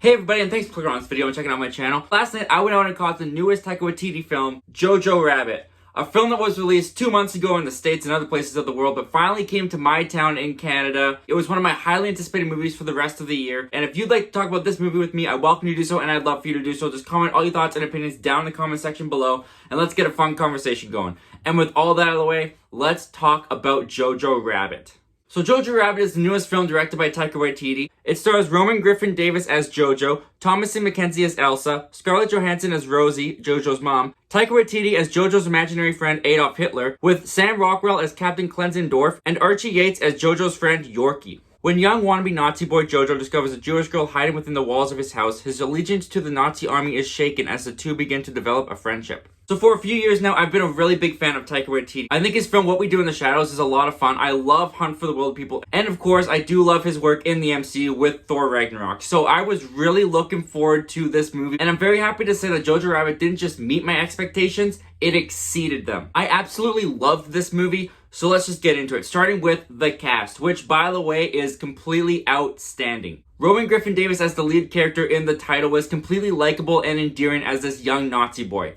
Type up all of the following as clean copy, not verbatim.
Hey everybody, and thanks for clicking on this video and checking out my channel. Last night I went out and caught the newest Taika Waititi film, JoJo Rabbit. A film that was released 2 months ago in the States and other places of the world, but finally came to my town in Canada. It was one of my highly anticipated movies for the rest of the year. And if you'd like to talk about this movie with me, I welcome you to do so, and I'd love for you to do so. Just comment all your thoughts and opinions down in the comment section below, and let's get a fun conversation going. And with all that out of the way, let's talk about JoJo Rabbit. So JoJo Rabbit is the newest film directed by Taika Waititi. It stars Roman Griffin Davis as JoJo, Thomasson Mckenzie as Elsa, Scarlett Johansson as Rosie, JoJo's mom, Taika Waititi as JoJo's imaginary friend Adolf Hitler, with Sam Rockwell as Captain Klenzendorf, and Archie Yates as JoJo's friend Yorkie. When young wannabe Nazi boy JoJo discovers a Jewish girl hiding within the walls of his house, his allegiance to the Nazi army is shaken as the two begin to develop a friendship. So for a few years now, I've been a really big fan of Taika Waititi. I think his film What We Do in the Shadows is a lot of fun. I love Hunt for the Wilderpeople. And of course, I do love his work in the MCU with Thor Ragnarok. So I was really looking forward to this movie. And I'm very happy to say that JoJo Rabbit didn't just meet my expectations, it exceeded them. I absolutely loved this movie. So let's just get into it, starting with the cast, which, by the way, is completely outstanding. Roman Griffin Davis as the lead character in the title was completely likable and endearing as this young Nazi boy.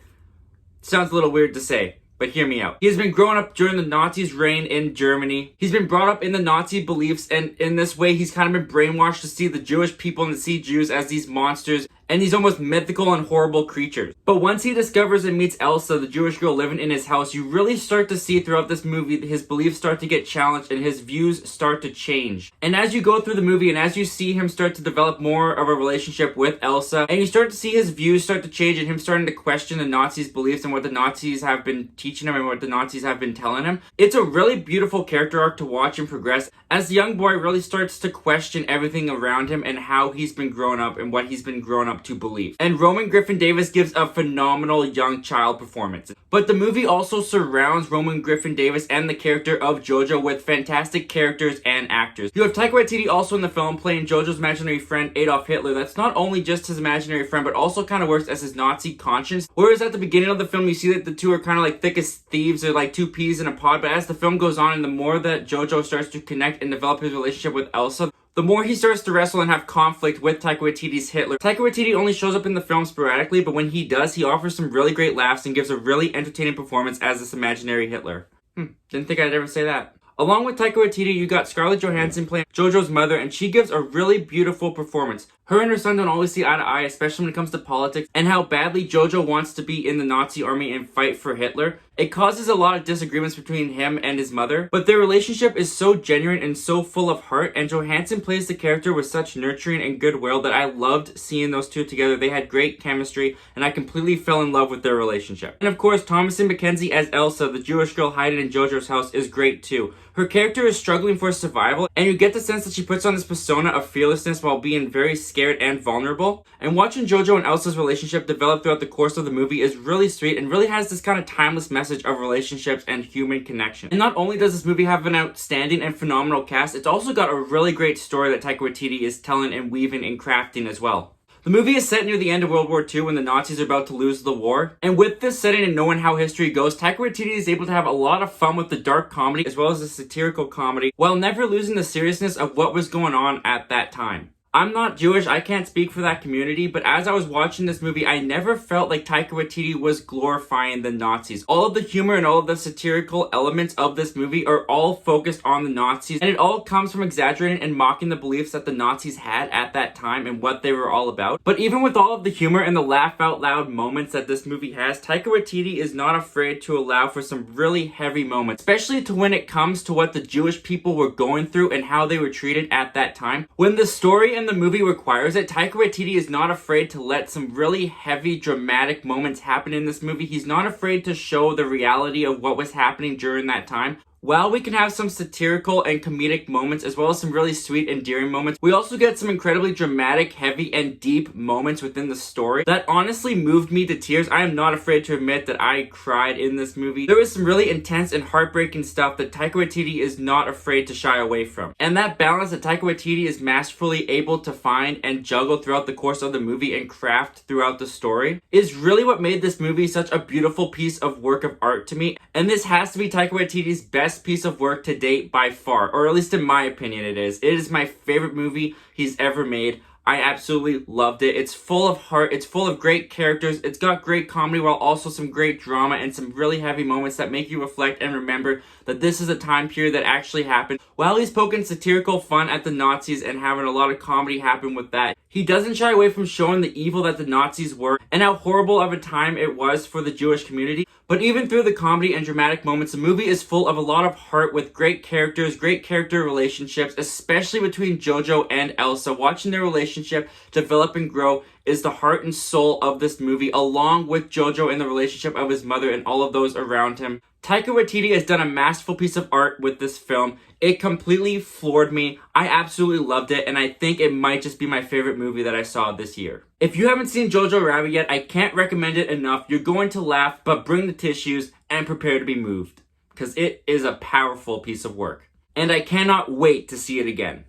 Sounds a little weird to say, but hear me out. He has been growing up during the Nazis' reign in Germany. He's been brought up in the Nazi beliefs, and in this way, he's kind of been brainwashed to see the Jewish people and to see Jews as these monsters and these almost mythical and horrible creatures. But once he discovers and meets Elsa, the Jewish girl living in his house, you really start to see throughout this movie his beliefs start to get challenged and his views start to change. And as you go through the movie and as you see him start to develop more of a relationship with Elsa, and you start to see his views start to change and him starting to question the Nazis' beliefs and what the Nazis have been teaching him and what the Nazis have been telling him, it's a really beautiful character arc to watch and progress as the young boy really starts to question everything around him and how he's been growing up and what he's been growing up to believe. And Roman Griffin Davis gives a phenomenal young child performance. But the movie also surrounds Roman Griffin Davis and the character of JoJo with fantastic characters and actors. You have Taika Waititi also in the film playing JoJo's imaginary friend Adolf Hitler. That's not only just his imaginary friend, but also kind of works as his Nazi conscience. Whereas at the beginning of the film, you see that the two are kind of like thick as thieves. They're like two peas in a pod. But as the film goes on and the more that JoJo starts to connect and develop his relationship with Elsa, the more he starts to wrestle and have conflict with Taika Waititi's Hitler. Taika Waititi only shows up in the film sporadically, but when he does, he offers some really great laughs and gives a really entertaining performance as this imaginary Hitler. Didn't think I'd ever say that. Along with Taika Waititi, you got Scarlett Johansson playing JoJo's mother, and she gives a really beautiful performance. Her and her son don't always see eye to eye, especially when it comes to politics, and how badly JoJo wants to be in the Nazi army and fight for Hitler. It causes a lot of disagreements between him and his mother, but their relationship is so genuine and so full of heart, and Johansson plays the character with such nurturing and goodwill that I loved seeing those two together. They had great chemistry, and I completely fell in love with their relationship. And of course, Thomasson Mckenzie as Elsa, the Jewish girl hiding in JoJo's house, is great too. Her character is struggling for survival, and you get the sense that she puts on this persona of fearlessness while being very scared and vulnerable. And watching JoJo and Elsa's relationship develop throughout the course of the movie is really sweet and really has this kind of timeless message of relationships and human connection. And not only does this movie have an outstanding and phenomenal cast, it's also got a really great story that Taika Waititi is telling and weaving and crafting as well. The movie is set near the end of World War II when the Nazis are about to lose the war. And with this setting and knowing how history goes, Taika Waititi is able to have a lot of fun with the dark comedy as well as the satirical comedy while never losing the seriousness of what was going on at that time. I'm not Jewish, I can't speak for that community, but as I was watching this movie, I never felt like Taika Waititi was glorifying the Nazis. All of the humor and all of the satirical elements of this movie are all focused on the Nazis, and it all comes from exaggerating and mocking the beliefs that the Nazis had at that time and what they were all about. But even with all of the humor and the laugh out loud moments that this movie has, Taika Waititi is not afraid to allow for some really heavy moments, especially to when it comes to what the Jewish people were going through and how they were treated at that time. When the story and the movie requires it, Taika Waititi is not afraid to let some really heavy, dramatic moments happen in this movie. He's not afraid to show the reality of what was happening during that time. While we can have some satirical and comedic moments as well as some really sweet, endearing moments, we also get some incredibly dramatic, heavy, and deep moments within the story that honestly moved me to tears. I am not afraid to admit that I cried in this movie. There was some really intense and heartbreaking stuff that Taika Waititi is not afraid to shy away from. And that balance that Taika Waititi is masterfully able to find and juggle throughout the course of the movie and craft throughout the story is really what made this movie such a beautiful piece of work of art to me. And this has to be Taika Waititi's best best piece of work to date by far, or at least in my opinion it is. It is my favorite movie he's ever made. I absolutely loved it. It's full of heart. It's full of great characters. It's got great comedy while also some great drama and some really heavy moments that make you reflect and remember that this is a time period that actually happened. While he's poking satirical fun at the Nazis and having a lot of comedy happen with that, he doesn't shy away from showing the evil that the Nazis were and how horrible of a time it was for the Jewish community. But even through the comedy and dramatic moments, the movie is full of a lot of heart with great characters, great character relationships, especially between JoJo and Elsa. Watching their relationship develop and grow is the heart and soul of this movie, along with JoJo and the relationship of his mother and all of those around him. Taika Waititi has done a masterful piece of art with this film. It completely floored me. I absolutely loved it, and I think it might just be my favorite movie that I saw this year. If you haven't seen JoJo Rabbit yet, I can't recommend it enough. You're going to laugh, but bring the tissues and prepare to be moved, because it is a powerful piece of work. And I cannot wait to see it again.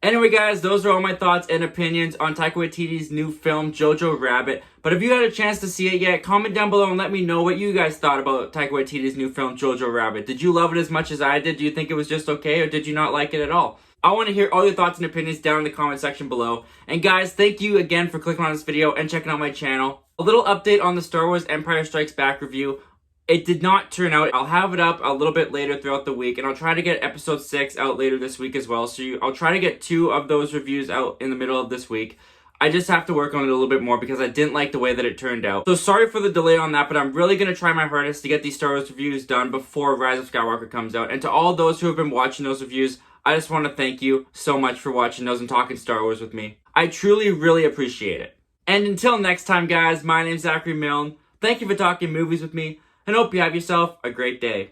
Anyway, guys, those are all my thoughts and opinions on Taika Waititi's new film, JoJo Rabbit. But if you had a chance to see it yet, comment down below and let me know what you guys thought about Taika Waititi's new film, JoJo Rabbit. Did you love it as much as I did? Do you think it was just okay, or did you not like it at all? I want to hear all your thoughts and opinions down in the comment section below. And guys, thank you again for clicking on this video and checking out my channel. A little update on the Star Wars Empire Strikes Back review. It did not turn out. I'll have it up a little bit later throughout the week, and I'll try to get episode 6 out later this week as well. So I'll try to get 2 of those reviews out in the middle of this week. I just have to work on it a little bit more because I didn't like the way that it turned out. So sorry for the delay on that, but I'm really going to try my hardest to get these Star Wars reviews done before Rise of Skywalker comes out. And to all those who have been watching those reviews, I just want to thank you so much for watching those and talking Star Wars with me. I truly, really appreciate it. And until next time, guys, my name's Zachary Milne. Thank you for talking movies with me, and hope you have yourself a great day.